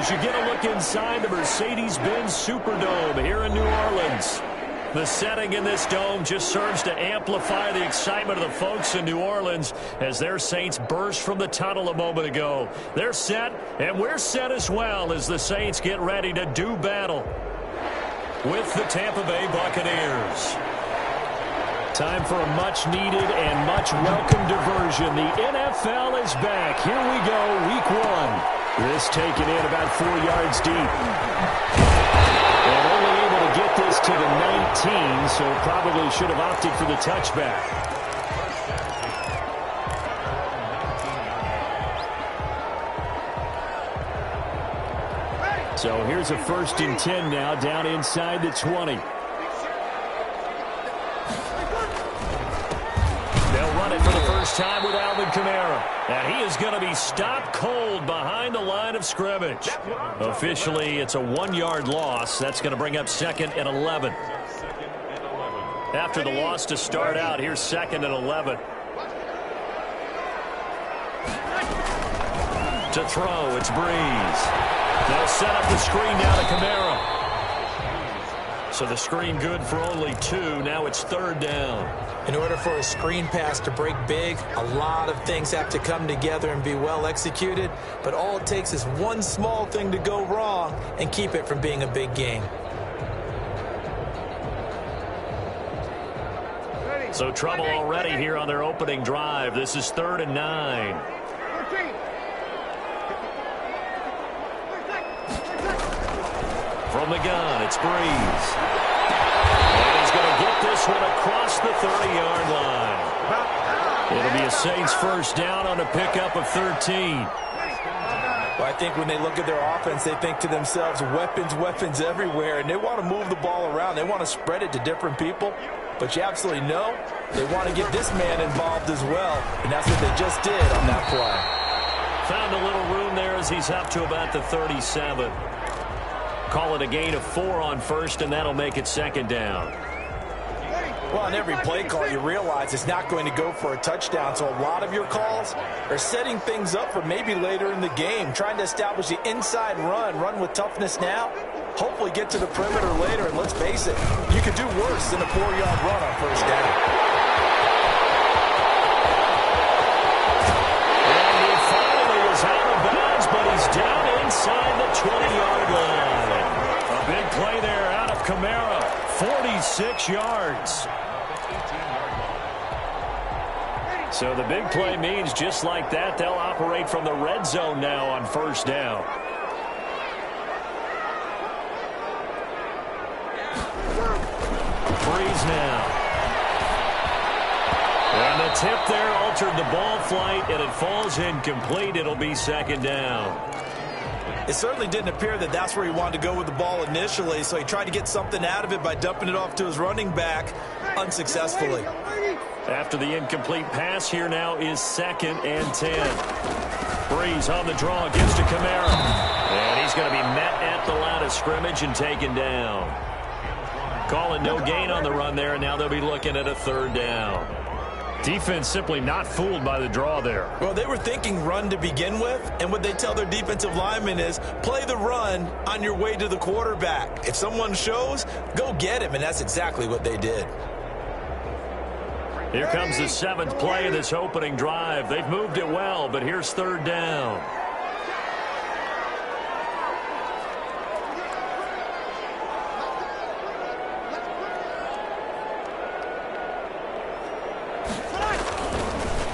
as you get a look inside the Mercedes-Benz Superdome here in New Orleans. The setting in this dome just serves to amplify the excitement of the folks in New Orleans as their Saints burst from the tunnel a moment ago. They're set, and we're set as well as the Saints get ready to do battle with the Tampa Bay Buccaneers. Time for a much-needed and much-welcome diversion. The NFL is back. Here we go, Week 1. This taken in about 4 yards deep. And only able to get this to the 19, so probably should have opted for the touchback. So here's a 1st and 10 now, down inside the 20. They'll run it for the first time with Alvin Kamara. And he is going to be stopped cold behind the line of scrimmage. Officially, it's a 1-yard loss. That's going to bring up 2nd and 11. After the loss to start out, here's 2nd and 11. To throw, it's Breeze. They'll set up the screen now to Kamara. So the screen good for only 2. Now it's 3rd down. In order for a screen pass to break big, a lot of things have to come together and be well executed. But all it takes is one small thing to go wrong and keep it from being a big game. So trouble already here on their opening drive. This is 3rd and 9. From the gun, it's Breeze. And he's going to get this one across the 30-yard line. It'll be a Saints first down on a pickup of 13. Well, I think when they look at their offense, they think to themselves, weapons, weapons everywhere, and they want to move the ball around. They want to spread it to different people. But you absolutely know they want to get this man involved as well, and that's what they just did on that play. Found a little room there as he's up to about the 37. Call it a gain of 4 on 1st, and that'll make it 2nd down. Well, on every play call, you realize it's not going to go for a touchdown, so a lot of your calls are setting things up for maybe later in the game, trying to establish the inside run with toughness now, hopefully get to the perimeter later, and let's face it, you could do worse than a 4-yard run on 1st down. And he finally is out of bounds, but he's down inside the 20-yard line. A big play there out of Kamara, 46 yards. So the big play means just like that, they'll operate from the red zone now on 1st down. Breeze now. And the tip there altered the ball flight, and it falls incomplete. It'll be 2nd down. It certainly didn't appear that that's where he wanted to go with the ball initially, so he tried to get something out of it by dumping it off to his running back unsuccessfully. After the incomplete pass, here now is 2nd and 10. Breeze on the draw, gives to Kamara. And he's going to be met at the line of scrimmage and taken down. Calling no gain on the run there, and now they'll be looking at a 3rd down. Defense simply not fooled by the draw there. Well, they were thinking run to begin with, and what they tell their defensive linemen is play the run on your way to the quarterback. If someone shows, go get him, and that's exactly what they did. Here comes the 7th play of this opening drive. They've moved it well, but here's 3rd down.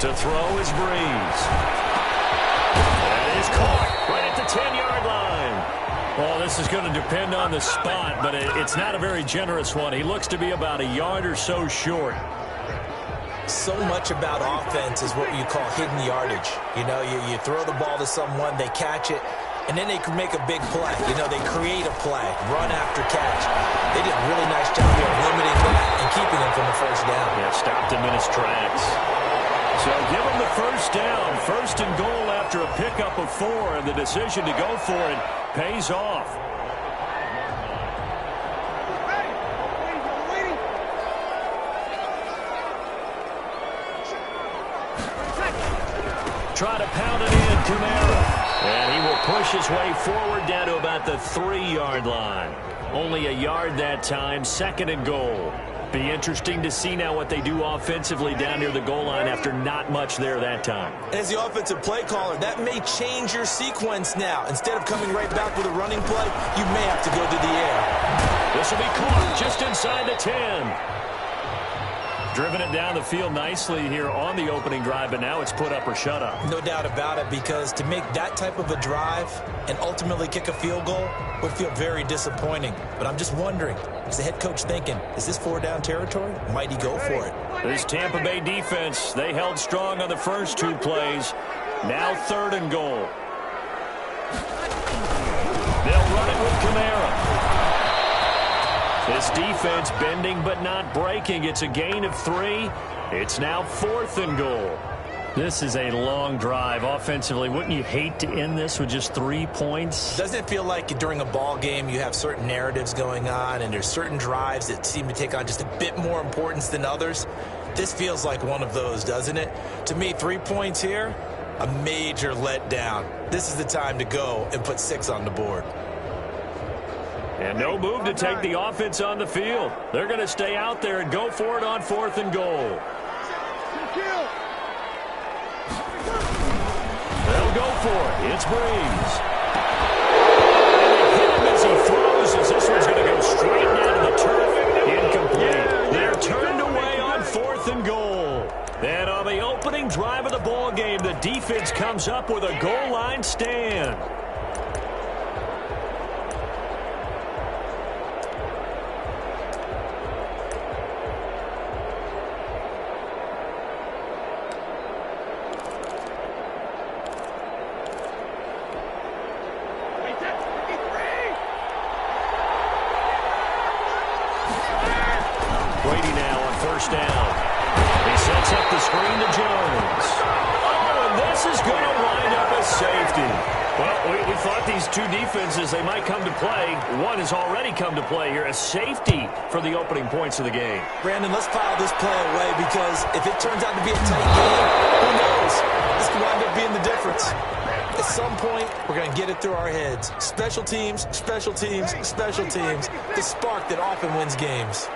To throw is Breeze. That is caught right at the 10-yard line. Well, this is going to depend on the spot, but it's not a very generous one. He looks to be about a yard or so short. So much about offense is what you call hidden yardage. You know, you throw the ball to someone, they catch it, and then they can make a big play. You know, they create a play, run after catch. They did a really nice job here of limiting that and keeping him from the 1st down. Yeah, stopped him in his tracks. So give him the 1st down, 1st and goal after a pickup of 4, and the decision to go for it pays off. Try to pound it in, Kamara. And he will push his way forward down to about the 3-yard line. Only a yard that time, 2nd and goal. Be interesting to see now what they do offensively down near the goal line after not much there that time. As the offensive play caller, that may change your sequence now. Instead of coming right back with a running play, you may have to go to the air. This will be caught just inside the 10. Driven it down the field nicely here on the opening drive, but now it's put up or shut up. No doubt about it, because to make that type of a drive and ultimately kick a field goal would feel very disappointing. But I'm just wondering, is the head coach thinking, is this 4-down territory? Might he go for it? This Tampa Bay defense, they held strong on the first 2 plays. Now 3rd and goal. They'll run it with Kamara. This defense bending but not breaking. It's a gain of 3. It's now 4th and goal. This is a long drive offensively. Wouldn't you hate to end this with just 3 points? Doesn't it feel like during a ball game you have certain narratives going on and there's certain drives that seem to take on just a bit more importance than others? This feels like one of those, doesn't it? To me, 3 points here, a major letdown. This is the time to go and put 6 on the board. And no move to take the offense on the field. They're going to stay out there and go for it on 4th and goal. They'll go for it. It's Breeze. And they hit him as he throws, as this one's going to go straight down to the turf. Incomplete. They're turned away on 4th and goal. And on the opening drive of the ball game, the defense comes up with a goal line stand. Down. He sets up the screen to Jones. Oh, and this is going to wind up a safety. Well, we thought these 2 defenses, they might come to play. One has already come to play here. A safety for the opening points of the game. Brandon, let's file this play away, because if it turns out to be a tight game, who knows? This could wind up being the difference. At some point, we're going to get it through our heads. Special teams, special teams, special teams. The spark that often wins games.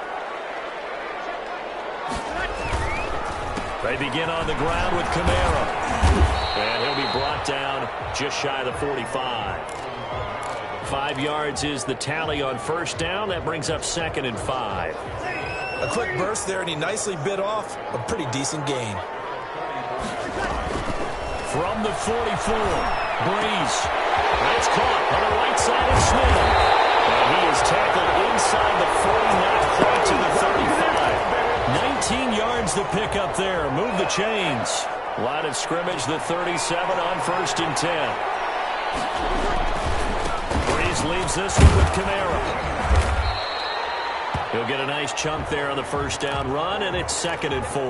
They begin on the ground with Kamara. And he'll be brought down just shy of the 45. 5 yards is the tally on 1st down. That brings up 2nd and 5. A quick burst there, and he nicely bit off a pretty decent gain. From the 44, Breeze. It's caught on the right side of Smith. And he is tackled inside the 40, not quite to the 35. 19 yards to pick up there. Move the chains. Line of scrimmage, the 37 on 1st and 10. Breeze leaves this one with Kamara. He'll get a nice chunk there on the 1st down run, and it's 2nd and 4.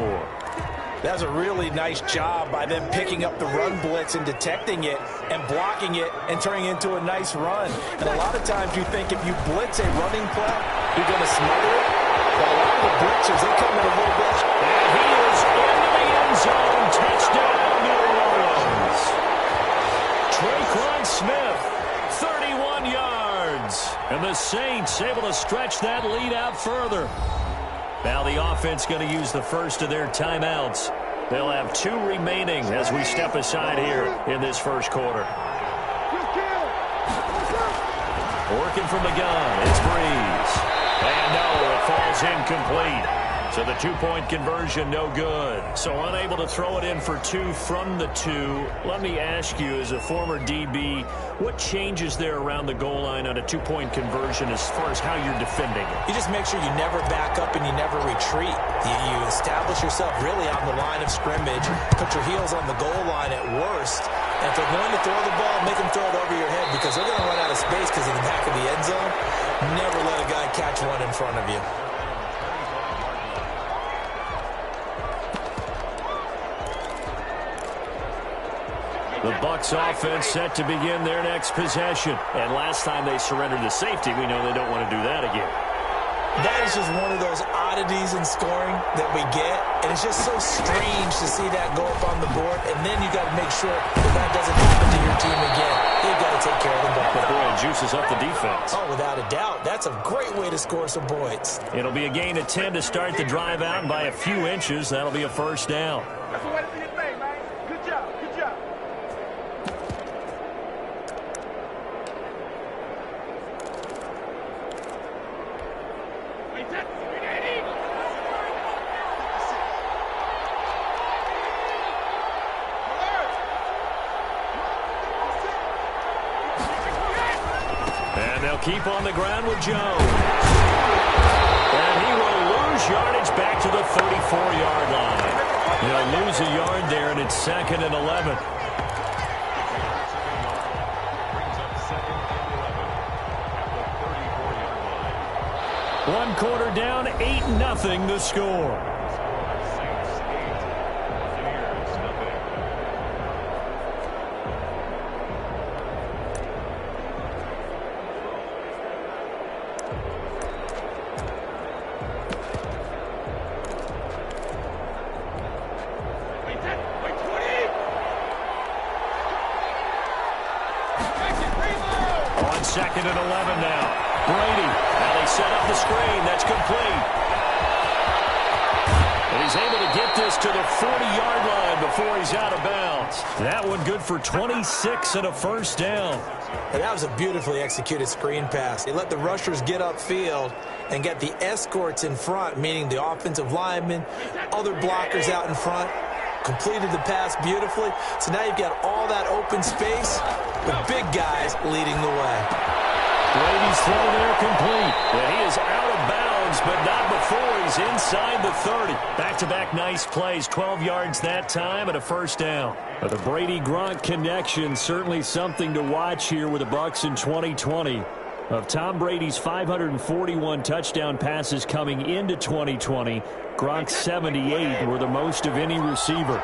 That was a really nice job by them picking up the run blitz and detecting it and blocking it and turning it into a nice run. And a lot of times you think if you blitz a running play, you're going to smother it. But a lot of the blitzes, they come in a little bit. And he is into the end zone. Touchdown, New Orleans. Traquan Smith, 31 yards. And the Saints able to stretch that lead out further. Now the offense going to use the first of their timeouts. They'll have 2 remaining as we step aside here in this 1st quarter. Working from the gun, it's Breeze. And no, it falls incomplete. So the 2-point conversion, no good. So unable to throw it in for 2 from the 2. Let me ask you, as a former DB, what changes there around the goal line on a 2-point conversion as far as how you're defending it? You just make sure you never back up and you never retreat. You establish yourself really on the line of scrimmage, put your heels on the goal line at worst. And if they're going to throw the ball, make them throw it over your head, because they're going to run out of space because of the back of the end zone. Never let a guy catch one in front of you. The Bucs offense set to begin their next possession. And last time they surrendered the safety, we know they don't want to do that again. That is just one of those oddities in scoring that we get. And it's just so strange to see that go up on the board. And then you got to make sure that doesn't happen to your team again. They've got to take care of the ball. But boy, it juices up the defense. Oh, without a doubt. That's a great way to score some points. It'll be a gain of 10 to start the drive out, and by a few inches, that'll be a first down. That's the way to do your thing, man. Good job. Good job. And they'll keep on the ground with Jones. And he will lose yardage back to the 34-yard line. He'll lose a yard there, and it's 2nd and 11. One quarter down, 8-0 the score. Second and 11 now. Brady. Now they set up the screen. That's complete. And he's able to get this to the 40-yard line before he's out of bounds. That one good for 26 and a first down. And that was a beautifully executed screen pass. They let the rushers get upfield and get the escorts in front, meaning the offensive linemen, other blockers out in front. Completed the pass beautifully. So now you've got all that open space with big guys leading the way. Brady's throw there complete. And he is out of bounds, but not before he's inside the 30. Back-to-back nice plays. 12 yards that time and a first down. But the Brady-Gronk connection, certainly something to watch here with the Bucs in 2020. Of Tom Brady's 541 touchdown passes coming into 2020, Gronk's 78 were the most of any receiver.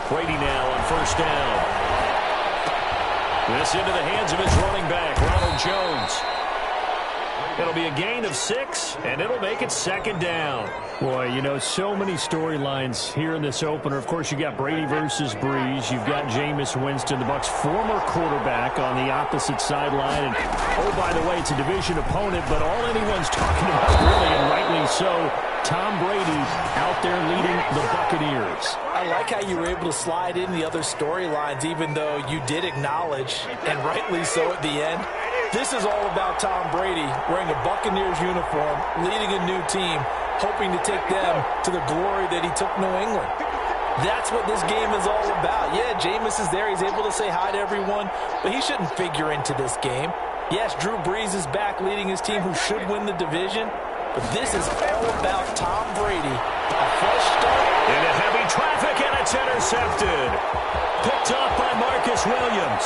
Brady now on first down. This into the hands of his running back, Ronald Jones. It'll be a gain of 6, and it'll make it second down. Boy, you know, so many storylines here in this opener. Of course, you got Brady versus Breeze. You've got Jameis Winston, the Bucs' former quarterback, on the opposite sideline. And, oh, by the way, it's a division opponent, but all anyone's talking about, really, and rightly so, Tom Brady out there leading the Buccaneers. I like how you were able to slide in the other storylines, even though you did acknowledge, and rightly so at the end, this is all about Tom Brady wearing a Buccaneers uniform, leading a new team, hoping to take them to the glory that he took New England. That's what this game is all about. Yeah, Jameis is there. He's able to say hi to everyone, but he shouldn't figure into this game. Yes, Drew Brees is back leading his team who should win the division, but this is all about Tom Brady. A fresh start. Into heavy traffic, and it's intercepted. Picked off by Marcus Williams.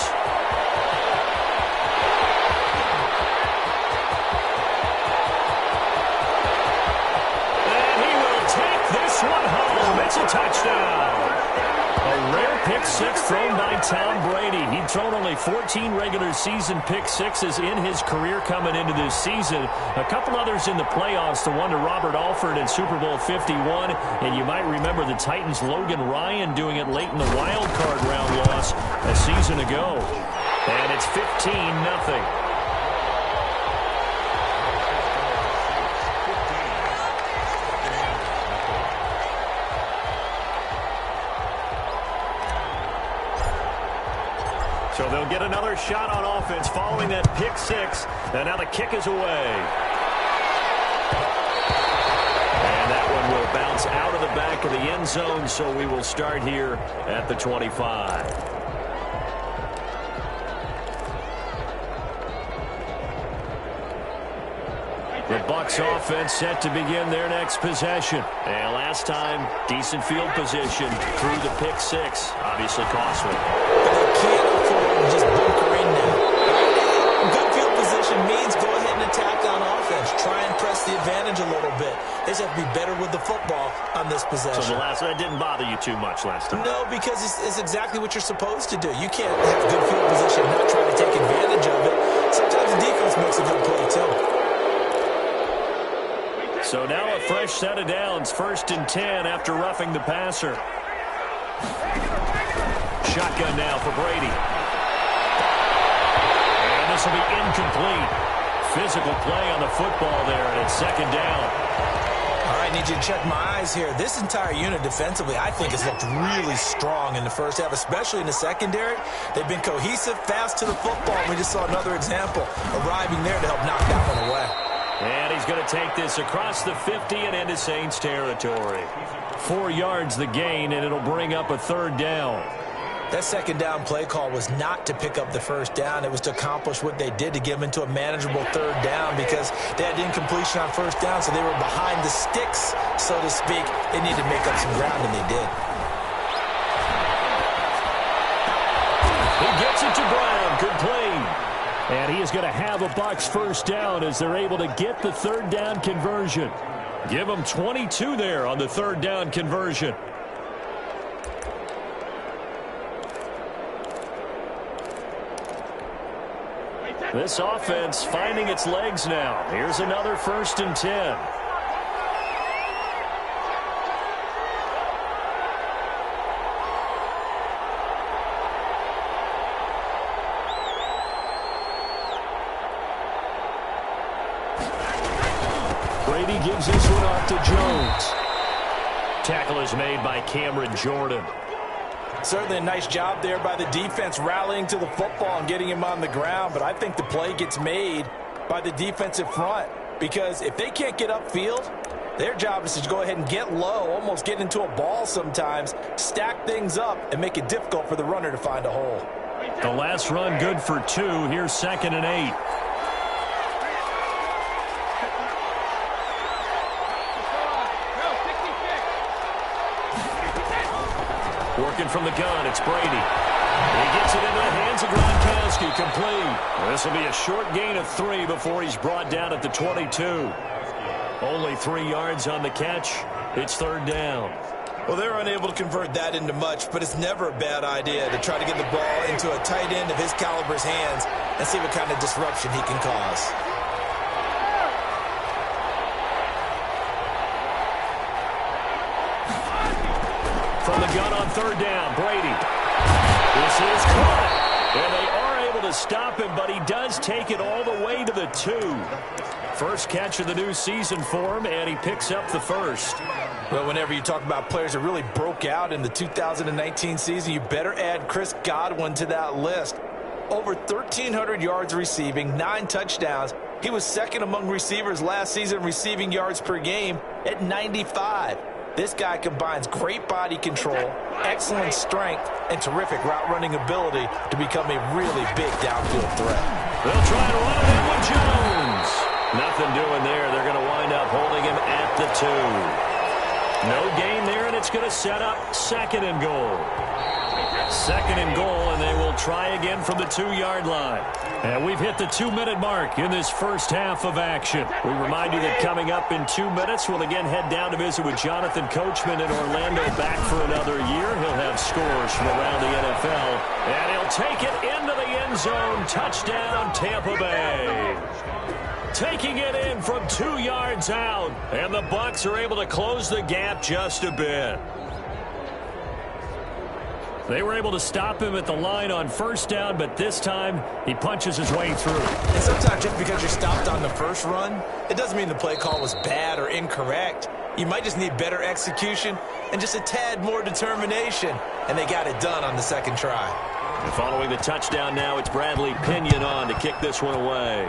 And he will take this one home. It's a touchdown. A rare pick six thrown by Tom Brady. He'd thrown only 14 regular season pick sixes in his career coming into this season. A couple others in the playoffs, the one to Robert Alford in Super Bowl 51. And you might remember the Titans' Logan Ryan doing it late in the wild card round loss a season ago. And it's 15-0. So they'll get another shot on offense following that pick six. And now the kick is away. And that one will bounce out of the back of the end zone, so we will start here at the 25. The Bucs offense set to begin their next possession. And last time, decent field position through the pick six. Obviously costly. But they can't afford to just bunker in now. Good field position means go ahead and attack on offense. Try and press the advantage a little bit. They just have to be better with the football on the this possession. So that didn't bother you too much last time? No, because it's exactly what you're supposed to do. You can't have good field position and not try to take advantage of it. Sometimes the defense makes a good play, too. So now a fresh set of downs, 1st and 10 after roughing the passer. Shotgun now for Brady. And this will be incomplete. Physical play on the football there, and it's 2nd down. All right, need you to check my eyes here. This entire unit defensively, I think, has looked really strong in the first half, especially in the secondary. They've been cohesive, fast to the football, and we just saw another example arriving there to help knock that one away. And he's going to take this across the 50 and into Saints territory. 4 yards the gain, and it'll bring up a 3rd down. That 2nd down play call was not to pick up the 1st down. It was to accomplish what they did, to get them into a manageable 3rd down, because they had incompletion on 1st down, so they were behind the sticks, so to speak. They needed to make up some ground, and they did. He gets it to Brown. Good play. And he is going to have a Bucs 1st down as they're able to get the 3rd down conversion. Give them 22 there on the 3rd down conversion. This offense finding its legs now. Here's another 1st and 10. Brady gives this one off to Jones. Tackle is made by Cameron Jordan. Certainly a nice job there by the defense rallying to the football and getting him on the ground, but I think the play gets made by the defensive front, because if they can't get upfield, their job is to go ahead and get low, almost get into a ball sometimes, stack things up, and make it difficult for the runner to find a hole. The last run good for 2. Here's 2nd and 8. Working from the gun, it's Brady. He gets it into the hands of Gronkowski, complete. This will be a short gain of 3 before he's brought down at the 22. Only 3 yards on the catch. It's 3rd down. Well, they're unable to convert that into much, but it's never a bad idea to try to get the ball into a tight end of his caliber's hands and see what kind of disruption he can cause. From the gun on 3rd down, Brady. This is caught. And they are able to stop him, but he does take it all the way to the 2. First catch of the new season for him, and he picks up the 1st. Well, whenever you talk about players that really broke out in the 2019 season, you better add Chris Godwin to that list. Over 1,300 yards receiving, 9 touchdowns. He was 2nd among receivers last season receiving yards per game at 95. This guy combines great body control, excellent strength, and terrific route-running ability to become a really big downfield threat. They'll try to run it in with Jones. Nothing doing there. They're going to wind up holding him at the 2. No gain there, and it's going to set up 2nd and goal. 2nd and goal, and they will try again from the 2-yard line. And we've hit the 2-minute mark in this first half of action. We remind you that coming up in 2 minutes, we'll again head down to visit with Jonathan Coachman in Orlando, back for another year. He'll have scores from around the NFL, and he'll take it into the end zone. Touchdown, Tampa Bay. Taking it in from 2 yards out, and the Bucs are able to close the gap just a bit. They were able to stop him at the line on 1st down, but this time he punches his way through. And sometimes just because you're stopped on the first run, it doesn't mean the play call was bad or incorrect. You might just need better execution and just a tad more determination, and they got it done on the 2nd try. And following the touchdown now, it's Bradley Pinion on to kick this one away.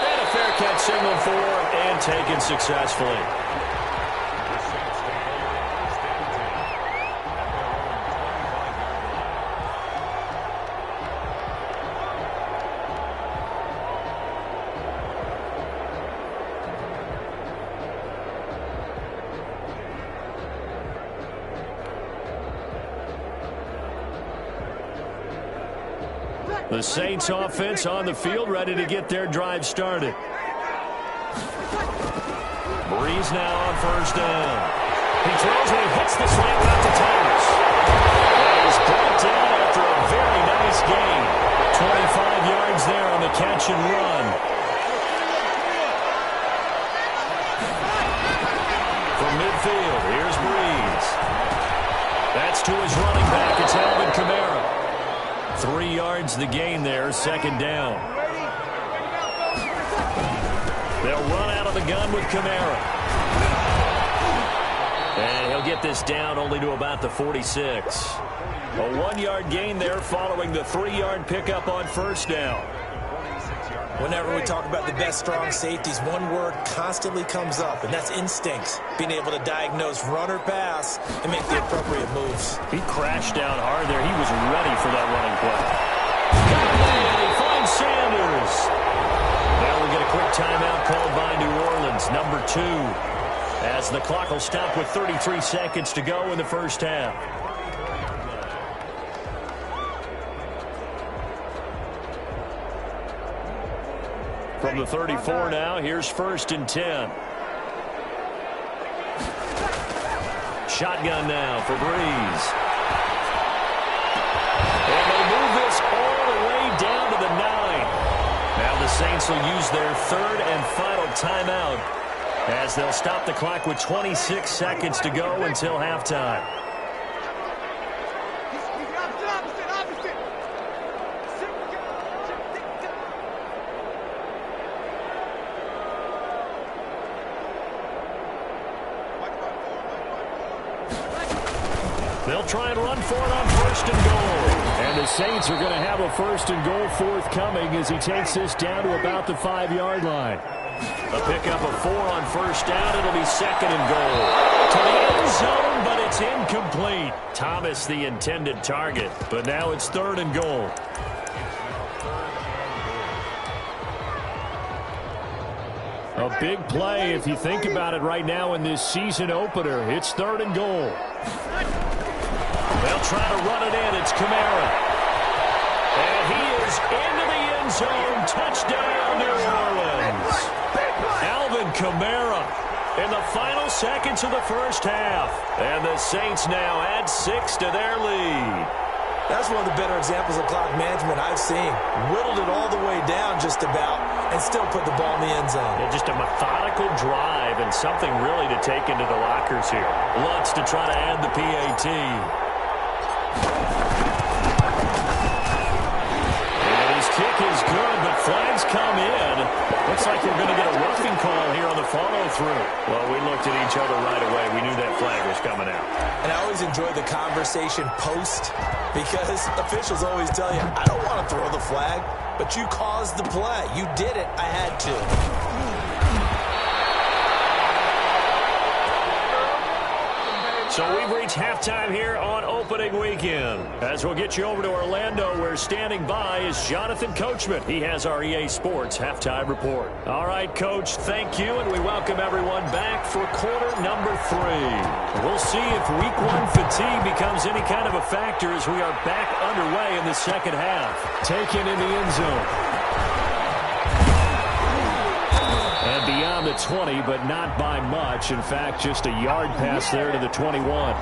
And a fair catch signal for and taken successfully. The Saints offense on the field, ready to get their drive started. Breeze now on first down. He throws and he hits the slant out to Thomas. And he's brought down after a very nice gain. 25 yards there on the catch and run. From midfield, here's Breeze. That's to his running back. It's Alvin Kamara. 3 yards the gain there, second down. They'll run out of the gun with Kamara. And he'll get this down only to about the 46. A 1-yard gain there following the 3-yard pickup on first down. Whenever we talk about the best strong safeties, one word constantly comes up, and that's instincts. Being able to diagnose run or pass and make the appropriate moves. He crashed down hard there. He was ready for that running play. And he finds Sanders. Now we get a quick timeout called by New Orleans, number 2. As the clock will stop with 33 seconds to go in the first half. From the 34 now, here's first and 10. Shotgun now for Breeze. And they move this all the way down to the 9. Now the Saints will use their third and final timeout as they'll stop the clock with 26 seconds to go until halftime. They'll try and run for it on first and goal. And the Saints are going to have a first and goal forthcoming as he takes this down to about the 5-yard line. A pickup of 4 on first down. It'll be second and goal. To the end zone, but it's incomplete. Thomas the intended target, but now it's third and goal. A big play if you think about it right now in this season opener. It's third and goal. They'll try to run it in. It's Kamara. And he is into the end zone. Touchdown, New Orleans. Alvin Kamara in the final seconds of the first half. And the Saints now add 6 to their lead. That's one of the better examples of clock management I've seen. Whittled it all the way down just about and still put the ball in the end zone. Yeah, just a methodical drive and something really to take into the lockers here. Lutz to try to add the PAT. And his kick is good, but flags come in. Looks like we're going to get a roughing call here on the follow-through. Well, we looked at each other right away. We knew that flag was coming out. And I always enjoy the conversation post because officials always tell you, I don't want to throw the flag, but you caused the play. You did it. I had to. So we've reached halftime here on opening weekend. As we'll get you over to Orlando, where standing by is Jonathan Coachman. He has our EA Sports halftime report. All right, Coach, thank you, and we welcome everyone back for quarter number 3. We'll see if week 1 fatigue becomes any kind of a factor as we are back underway in the second half. Taken in the end zone. And beyond the 20, but not by much. In fact, just a yard pass there to the 21.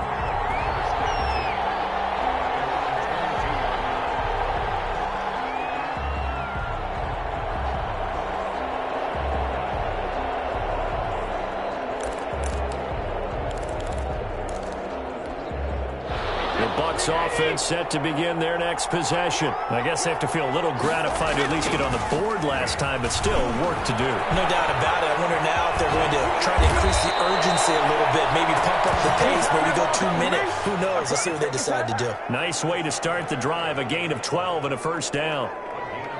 Offense set to begin their next possession. I guess they have to feel a little gratified to at least get on the board last time, but still work to do. No doubt about it. I wonder now if they're going to try to increase the urgency a little bit, maybe pump up the pace, maybe go 2 minutes. Who knows? Let's see what they decide to do. Nice way to start the drive, a gain of 12 and a first down.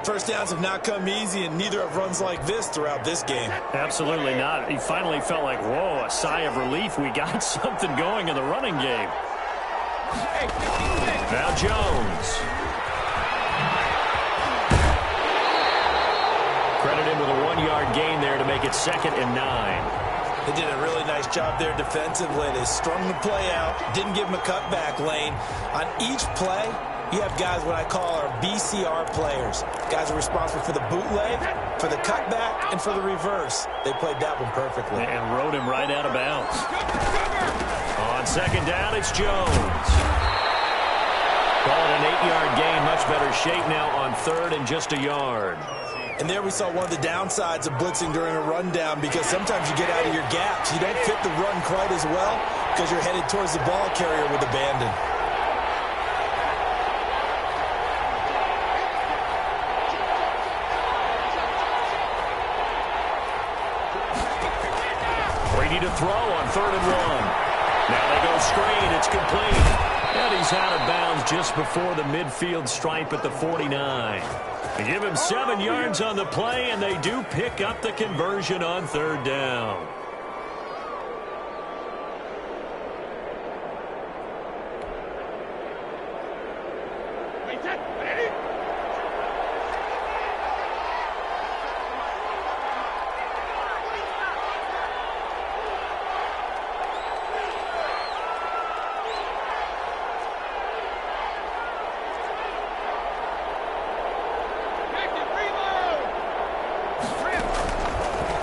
First downs have not come easy, and neither have runs like this throughout this game. Absolutely not. He finally felt like, whoa, a sigh of relief. We got something going in the running game. Now Jones. Credit him with a 1-yard gain there to make it second and 9. They did a really nice job there defensively. They strung the play out, didn't give him a cutback lane. On each play, You have guys what I call our BCR players. Guys are responsible for the bootleg, for the cutback, and for the reverse. They played that one perfectly. And rode him right out of bounds. On second down, it's Jones. Call it an 8-yard gain. Much better shape now on third and just a yard. And there we saw one of the downsides of blitzing during a rundown, because sometimes you get out of your gaps. You don't fit the run quite as well because you're headed towards the ball carrier with abandon. To throw on 3rd and 1. Now they go screen. It's complete. And he's out of bounds just before the midfield stripe at the 49. They give him 7 yards on the play, and they do pick up the conversion on 3rd down.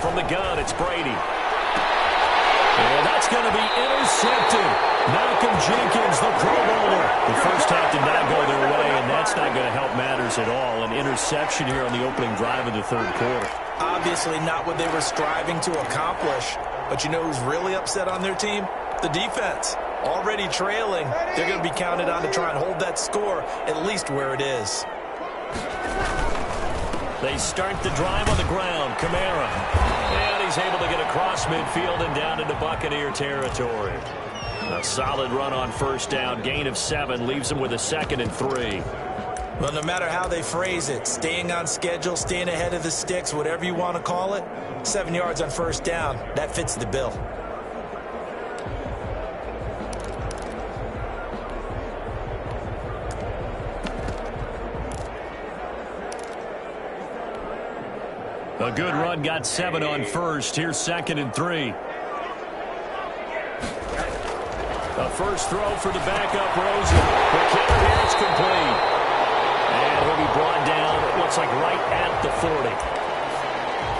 From the gun, it's Brady. And that's going to be intercepted. Malcolm Jenkins, the Pro Bowler. The first half did not go their way, and that's not going to help matters at all. An interception here on the opening drive of the 3rd quarter. Obviously not what they were striving to accomplish. But you know who's really upset on their team? The defense. Already trailing. They're going to be counted on to try and hold that score at least where it is. They start the drive on the ground. Kamara. And he's able to get across midfield and down into Buccaneer territory. A solid run on 1st down. Gain of 7 leaves him with a 2nd and 3. Well, no matter how they phrase it, staying on schedule, staying ahead of the sticks, whatever you want to call it, 7 yards on 1st down, that fits the bill. A good run, got 7 on 1st. Here's 2nd and 3. A first throw for the backup, Rosen. The kick here is complete. And he'll be brought down, it looks like right at the 40.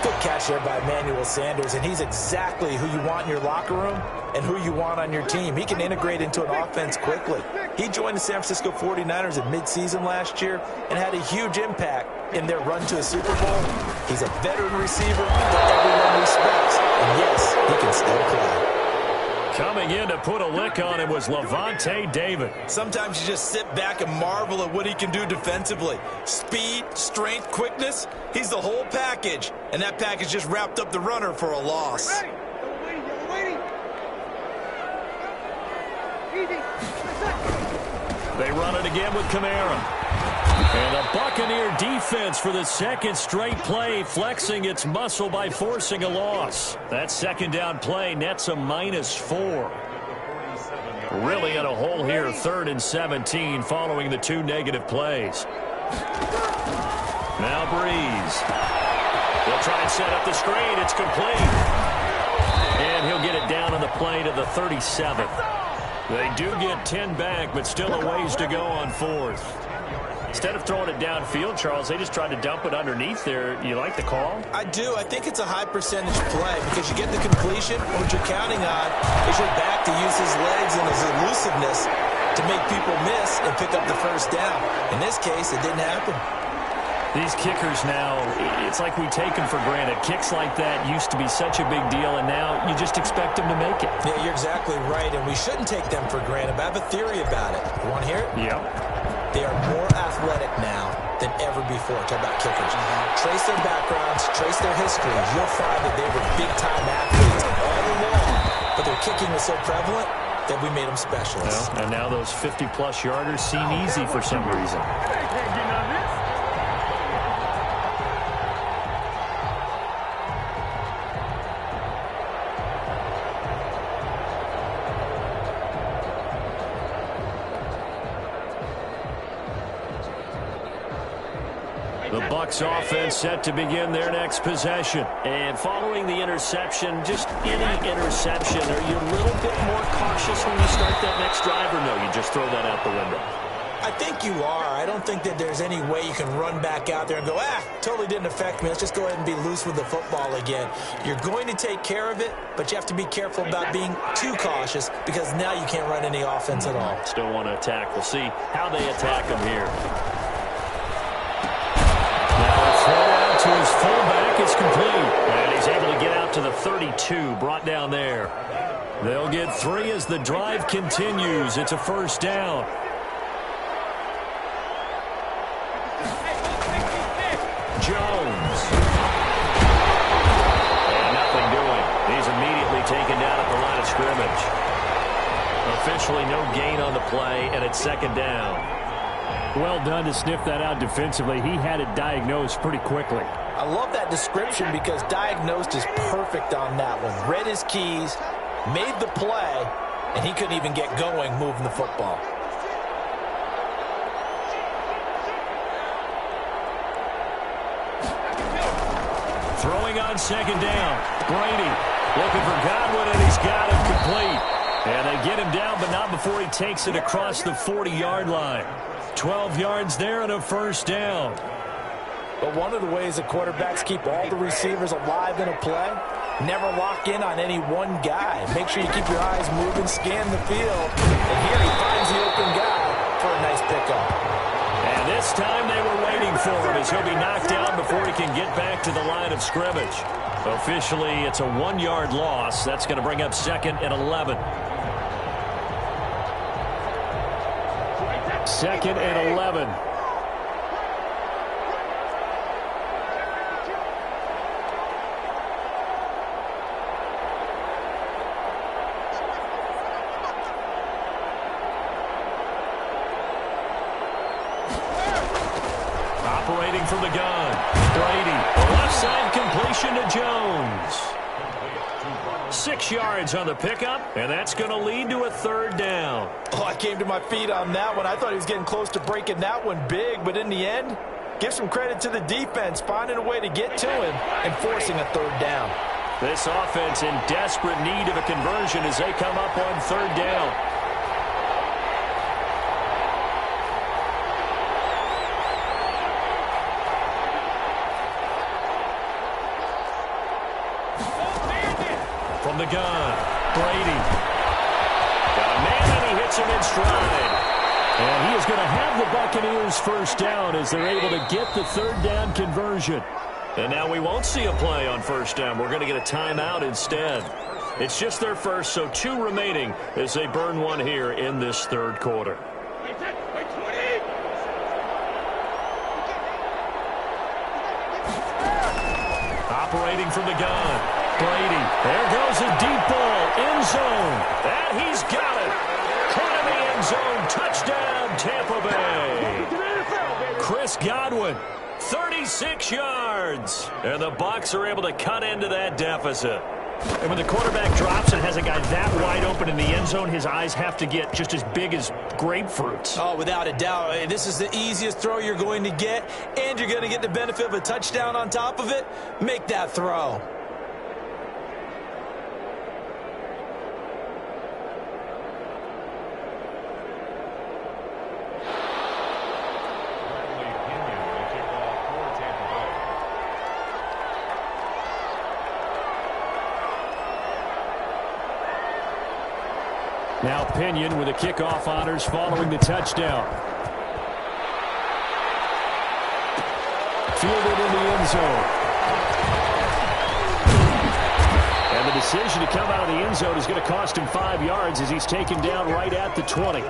Good catch there by Emmanuel Sanders, and he's exactly who you want in your locker room and who you want on your team. He can integrate into an offense quickly. He joined the San Francisco 49ers at midseason last year and had a huge impact in their run to a Super Bowl. He's a veteran receiver that everyone respects, and yes, he can still play. Coming in to put a lick on him was Levante David. Sometimes you just sit back and marvel at what he can do defensively. Speed, strength, quickness, he's the whole package. And that package just wrapped up the runner for a loss. They run it again with Kamara. And the Buccaneer defense for the 2nd straight play, flexing its muscle by forcing a loss. That 2nd down play nets a -4. Really in a hole here, 3rd and 17 following the 2 negative plays. Now Breeze. They'll try and set up the screen. It's complete. And he'll get it down on the play to the 37th. They do get 10 back, but still a ways to go on 4th. Instead of throwing it downfield, Charles, they just tried to dump it underneath there. You like the call? I do. I think it's a high percentage play because you get the completion. What you're counting on is your back to use his legs and his elusiveness to make people miss and pick up the 1st down. In this case, it didn't happen. These kickers now, it's like we take them for granted. Kicks like that used to be such a big deal, and now you just expect them to make it. Yeah, you're exactly right, and we shouldn't take them for granted. But I have a theory about it. You want to hear it? Yep. They are more athletic now than ever before. Talk about kickers. Trace their backgrounds, trace their histories. You'll find that they were big-time athletes all along, but their kicking was so prevalent that we made them specialists. Well, and now those 50-plus yarders seem easy for some reason. The Bucs offense set to begin their next possession. And following the interception, just any interception, are you a little bit more cautious when you start that next drive, or no, you just throw that out the window? I think you are. I don't think that there's any way you can run back out there and go, totally didn't affect me. Let's just go ahead and be loose with the football again. You're going to take care of it, but you have to be careful about being too cautious because now you can't run any offense at all. Still want to attack. We'll see how they attack him here. Now a throw out to his fullback is complete. And he's able to get out to the 32, brought down there. They'll get 3 as the drive continues. It's a first down. Jones. And nothing doing. He's immediately taken down at the line of scrimmage. Officially no gain on the play, and it's second down. Well done to sniff that out defensively. He had it diagnosed pretty quickly. I love that description because diagnosed is perfect on that one. Read his keys, made the play, and he couldn't even get going moving the football. Throwing on second down. Brady looking for Godwin, and he's got him complete. And they get him down, but not before he takes it across the 40-yard line. 12 yards there and a first down. But one of the ways that quarterbacks keep all the receivers alive in a play, never lock in on any one guy. Make sure you keep your eyes moving, scan the field. And here he finds the open guy for a nice pickup. And this time they were waiting for him as he'll be knocked down before he can get back to the line of scrimmage. Officially, it's a 1-yard loss. That's going to bring up second and 11. Second and 11. Operating from the gun. Brady, left side completion to Jones. 6 yards on the pickup, and that's going to lead to a third down. Oh, I came to my feet on that one. I thought he was getting close to breaking that one big, but in the end, give some credit to the defense, finding a way to get to him and forcing a third down. This offense in desperate need of a conversion as they come up on third down. From the gun, Brady. Got a man, and he hits him in stride. And he is going to have the Buccaneers first down as they're able to get the third down conversion. And now we won't see a play on first down. We're going to get a timeout instead. It's just their first, so 2 remaining as they burn one here in this third quarter. Operating from the gun. Brady, there goes a deep ball, end zone, and he's got it. Caught in the end zone, touchdown, Tampa Bay. Chris Godwin, 36 yards, and the Bucs are able to cut into that deficit. And when the quarterback drops and has a guy that wide open in the end zone, his eyes have to get just as big as grapefruits. Oh, without a doubt. This is the easiest throw you're going to get, and you're going to get the benefit of a touchdown on top of it. Make that throw. Now Pinion with the kickoff honors following the touchdown. Fielded in the end zone. And the decision to come out of the end zone is going to cost him 5 yards as he's taken down right at the 20.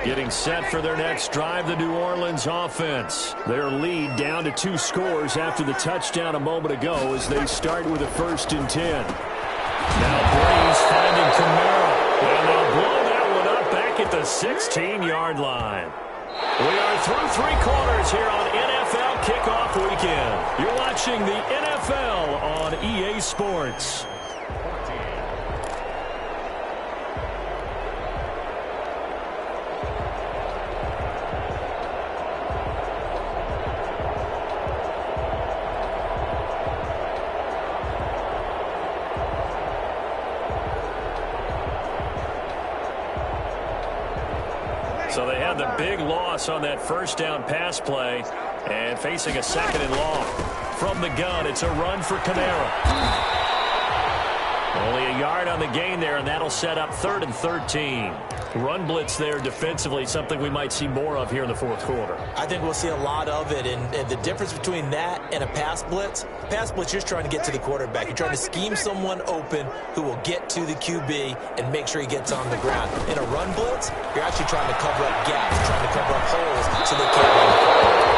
Getting set for their next drive, the New Orleans offense. Their lead down to 2 scores after the touchdown a moment ago as they start with a 1st and 10. Now Breeze finding Kamara. And they'll blow that one up back at the 16-yard line. We are through 3 quarters here on NFL Kickoff Weekend. You're watching the NFL on EA Sports. So they had the big loss on that 1st down pass play and facing a 2nd and long. From the gun, it's a run for Kamara. Only a yard on the gain there, and that'll set up 3rd and 13. Run blitz there defensively, something we might see more of here in the 4th quarter. I think we'll see a lot of it, and the difference between that and a pass blitz, you're just trying to get to the quarterback. You're trying to scheme someone open who will get to the QB and make sure he gets on the ground. In a run blitz, you're actually trying to cover up gaps, trying to cover up holes so they can't run the ball.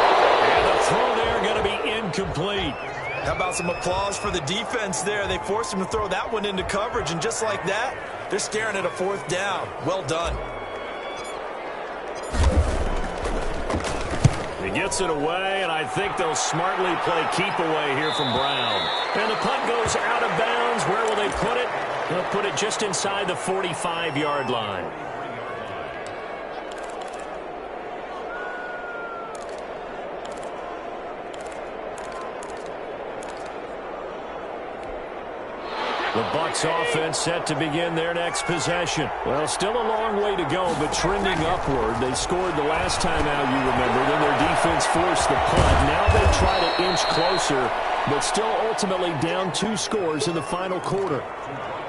And the throw there going to be incomplete. How about some applause for the defense there? They forced him to throw that one into coverage, and just like that, they're staring at a 4th down. Well done. He gets it away, and I think they'll smartly play keep away here from Brown. And the punt goes out of bounds. Where will they put it? They'll put it just inside the 45-yard line. The Bucs offense set to begin their next possession. Well, still a long way to go, but trending upward. They scored the last time out, you remember. Then their defense forced the punt. Now they try to inch closer, but still ultimately down 2 scores in the final quarter.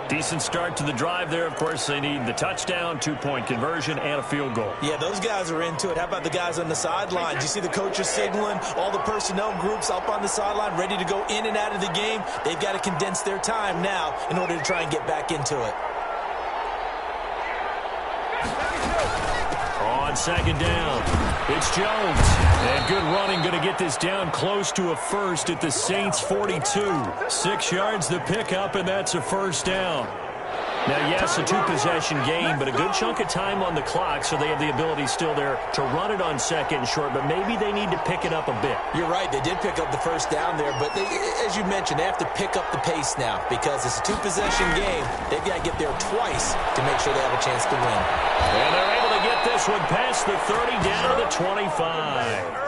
Decent start to the drive there. Of course, they need the touchdown, 2-point conversion, and a field goal. Yeah, those guys are into it. How about the guys on the sidelines? You see the coaches signaling, all the personnel groups up on the sideline ready to go in and out of the game. They've got to condense their time now in order to try and get back into it. On 2nd down, it's Jones. And good running, going to get this down close to a 1st at the Saints' 42. 6 yards the pickup, and that's a 1st down. Now, yes, a 2-possession game, but a good chunk of time on the clock, so they have the ability still there to run it on 2nd and short, but maybe they need to pick it up a bit. You're right. They did pick up the 1st down there, but as you mentioned, they have to pick up the pace now because it's a 2-possession game. They've got to get there twice to make sure they have a chance to win. And they're able to get this one past the 30 down to the 25.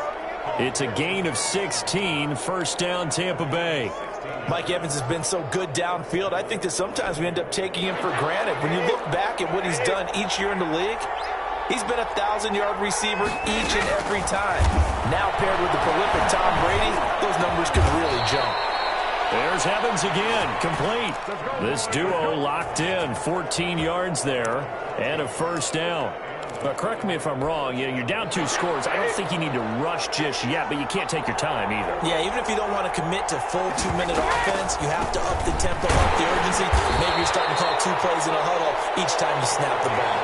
It's a gain of 16, 1st down Tampa Bay. Mike Evans has been so good downfield. I think that sometimes we end up taking him for granted. When you look back at what he's done each year in the league, he's been a 1,000-yard receiver each and every time. Now paired with the prolific Tom Brady, those numbers could really jump. There's Evans again, complete. This duo locked in, 14 yards there, and a 1st down. But correct me if I'm wrong, you're down 2 scores. I don't think you need to rush just yet, but you can't take your time either. Yeah, even if you don't want to commit to full 2-minute offense, you have to up the tempo, up the urgency. Maybe you're starting to call 2 plays in a huddle each time you snap the ball.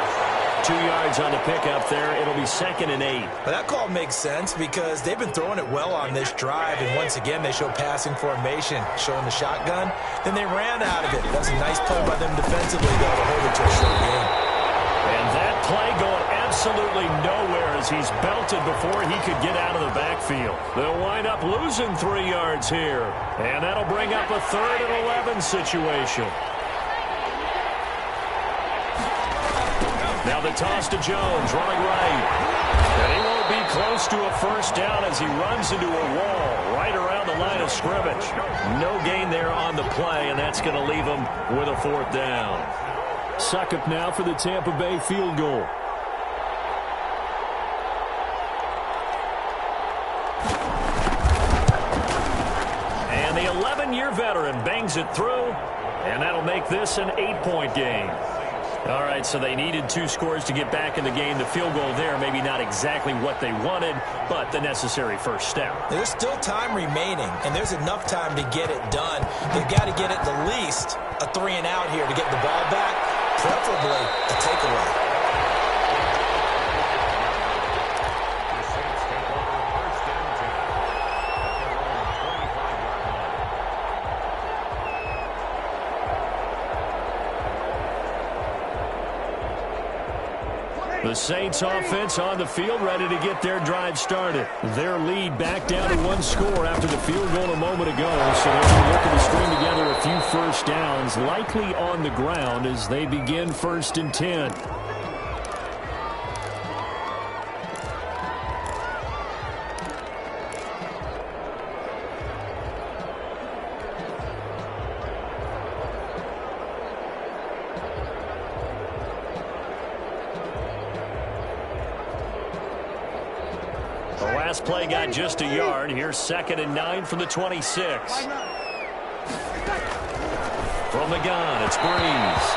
2 yards on the pickup there. It'll be 2nd and 8. But that call makes sense because they've been throwing it well on this drive, and once again they show passing formation, showing the shotgun. Then they ran out of it. That's a nice play by them defensively, though, to hold it to a short game. And that play going absolutely nowhere as he's belted before he could get out of the backfield. They'll wind up losing 3 yards here. And that'll bring up a 3rd and 11 situation. Now the toss to Jones, running right. And he won't be close to a 1st down as he runs into a wall right around the line of scrimmage. No gain there on the play, and that's going to leave him with a 4th down. Succop now for the Tampa Bay field goal. And the 11-year veteran bangs it through, and that'll make this an 8-point game. All right, so they needed 2 scores to get back in the game. The field goal there, maybe not exactly what they wanted, but the necessary 1st step. There's still time remaining, and there's enough time to get it done. They've got to get at the least a 3 and out here to get the ball back, preferably a takeaway. The Saints offense on the field, ready to get their drive started. Their lead back down to 1 score after the field goal a moment ago. So they're looking to string together a few first downs, likely on the ground as they begin 1st and 10. Last play got just a yard. Here's 2nd and 9 from the 26. From the gun, it's Breeze.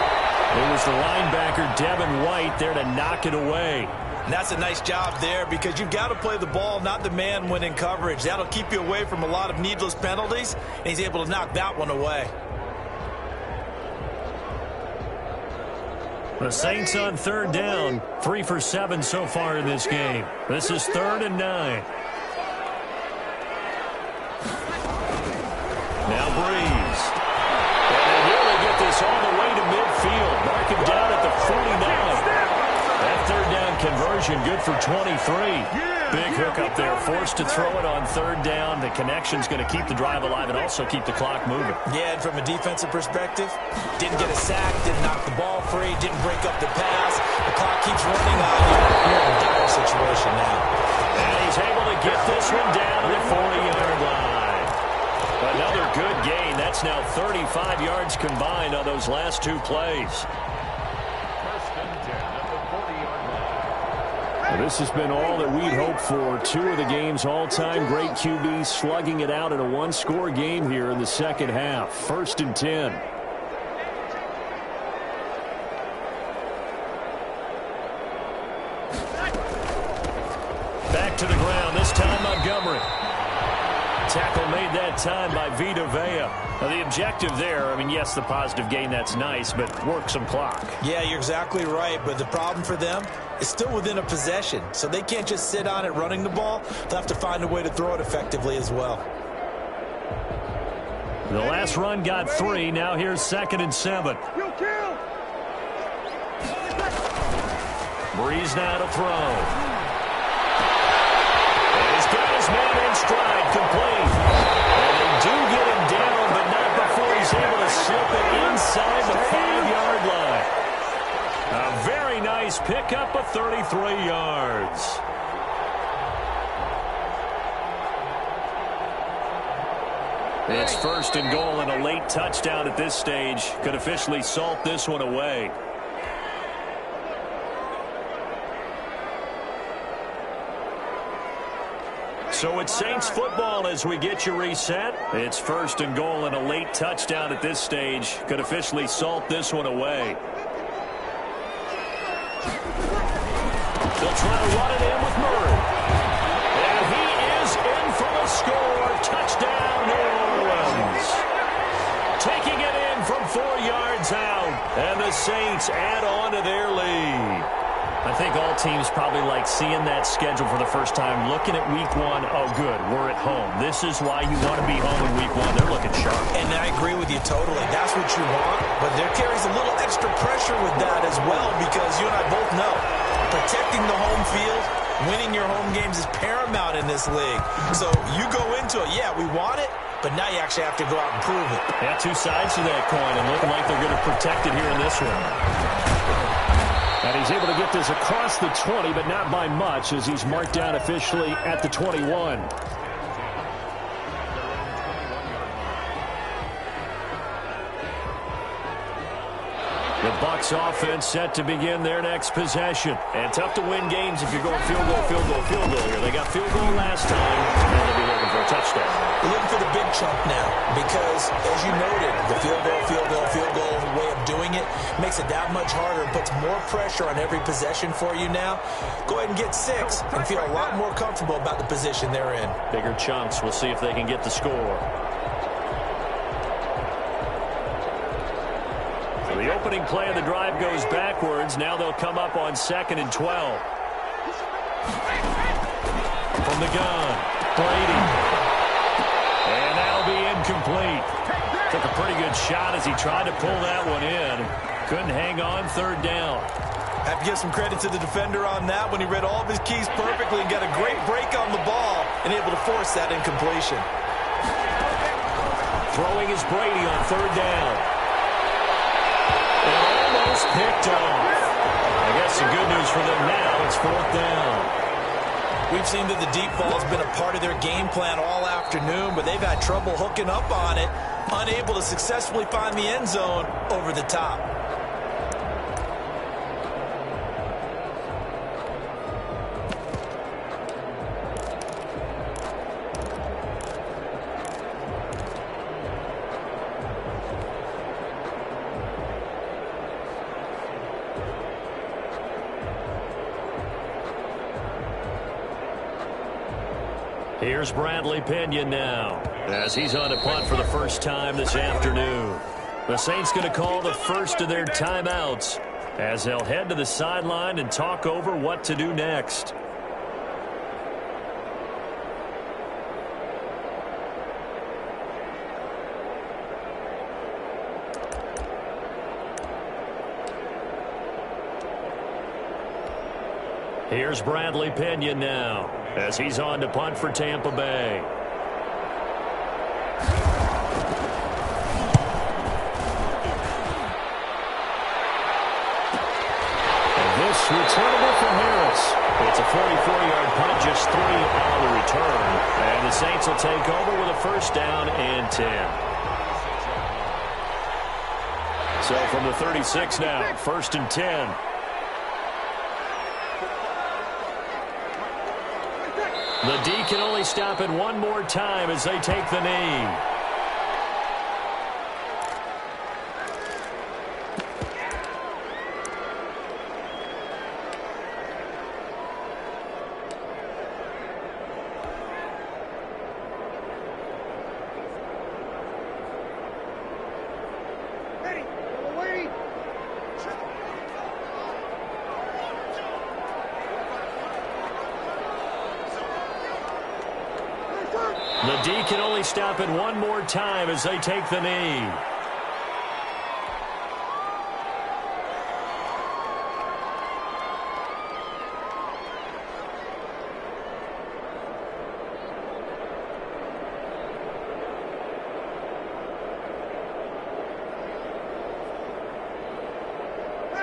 It was the linebacker, Devin White, there to knock it away. And that's a nice job there because you've got to play the ball, not the man when in coverage. That'll keep you away from a lot of needless penalties, and he's able to knock that one away. The Saints on 3rd down, 3 for 7 so far in this game. This is 3rd and 9. Now Breeze. And they nearly get this all the way to midfield. Mark him down at the 49. That 3rd down conversion good for 23. Big hook up there, forced to throw it on 3rd down. The connection's going to keep the drive alive and also keep the clock moving. Yeah, and from a defensive perspective, didn't get a sack, didn't knock the ball free, didn't break up the pass. The clock keeps running on you. You're in a dire situation now. And he's able to get this one down to the 40-yard line. Another good gain. That's now 35 yards combined on those last 2 plays. This has been all that we'd hoped for. 2 of the game's all-time great QBs slugging it out in a 1-score game here in the 2nd half. 1st and 10. Back to the ground, this time Montgomery. Tackle made that time by Vita Vea. Now the objective there, I mean, yes, the positive gain, that's nice, but work some clock. Yeah, you're exactly right, but the problem for them is still within a possession, so they can't just sit on it running the ball. They'll have to find a way to throw it effectively as well. The last run got 3, now here's 2nd and 7. Breeze now to throw. He's got his man in stride, complete. And they do get him down, but not before he's able to slip it inside the 5-yard line. A very nice pickup of 33 yards. It's 1st and goal, and a late touchdown at this stage could officially salt this one away. So it's Saints football as we get you reset. It's 1st and goal, and a late touchdown at this stage could officially salt this one away. They'll try to run it in with Murray. And he is in for the score. Touchdown, New Orleans. Taking it in from 4 yards out. And the Saints add on to their lead. I think all teams probably like seeing that schedule for the first time, looking at week 1. Oh, good, we're at home. This is why you want to be home in week 1. They're looking sharp. And I agree with you totally. That's what you want. But there carries a little extra pressure with that as well because you and I both know protecting the home field, winning your home games is paramount in this league. So you go into it, yeah, we want it, but now you actually have to go out and prove it. Yeah, 2 sides to that coin, and looking like they're going to protect it here in this one. And he's able to get this across the 20, but not by much as he's marked down officially at the 21. The Bucs offense set to begin their next possession. And tough to win games if you're going field goal, field goal, field goal here. They got field goal last time, and they'll be looking for a touchdown. They're looking for the big chunk now because, as you noted, the field goal way of doing it makes it that much harder and puts more pressure on every possession for you now. Go ahead and get 6 and feel a lot more comfortable about the position they're in. Bigger chunks. We'll see if they can get the score. So the opening play of the drive goes backwards. Now they'll come up on 2nd and 12. From the gun, Brady. And that'll be incomplete. Took a pretty good shot as he tried to pull that one in. Couldn't hang on 3rd down. Have to give some credit to the defender on that when he read all of his keys perfectly and got a great break on the ball and able to force that incompletion. Throwing is Brady on third down. And almost picked off. I guess the good news for them now, it's fourth down. We've seen that the deep ball has been a part of their game plan all afternoon, but they've had trouble hooking up on it, unable to successfully find the end zone over the top. Here's Bradley Pinion now, as he's on a punt for the first time this afternoon. The Saints going to call the first of their timeouts as they'll head to the sideline and talk over what to do next. Here's Bradley Pinion now, as he's on to punt for Tampa Bay. And this returnable for Harris. It's a 44-yard punt, just 3 on the return. And the Saints will take over with a first down and 10. So from the 36 now, first and 10. The D can only stop it one more time as they take the knee. The D can only stop it one more time as they take the knee.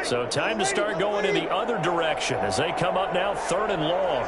So time to start going in the other direction as they come up now third and long.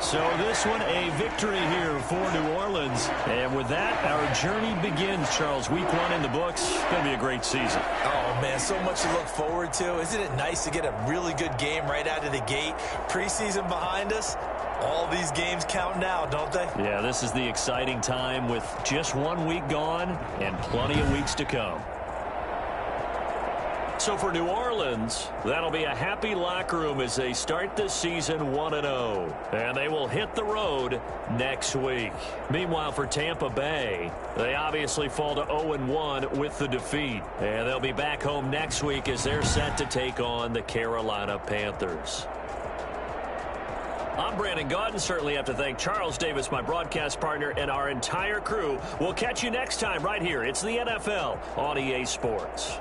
So this one a victory here for New Orleans. And with that, our journey begins, Charles. Week 1 in the books. Going to be a great season. Oh, man, so much to look forward to. Isn't it nice to get a really good game right out of the gate? Preseason behind us. All these games count now, don't they? Yeah, this is the exciting time with just 1 week gone and plenty of weeks to come. So for New Orleans, that'll be a happy locker room as they start this season 1-0. And they will hit the road next week. Meanwhile, for Tampa Bay, they obviously fall to 0-1 with the defeat. And they'll be back home next week as they're set to take on the Carolina Panthers. I'm Brandon Gaudin. Certainly have to thank Charles Davis, my broadcast partner, and our entire crew. We'll catch you next time right here. It's the NFL on EA Sports.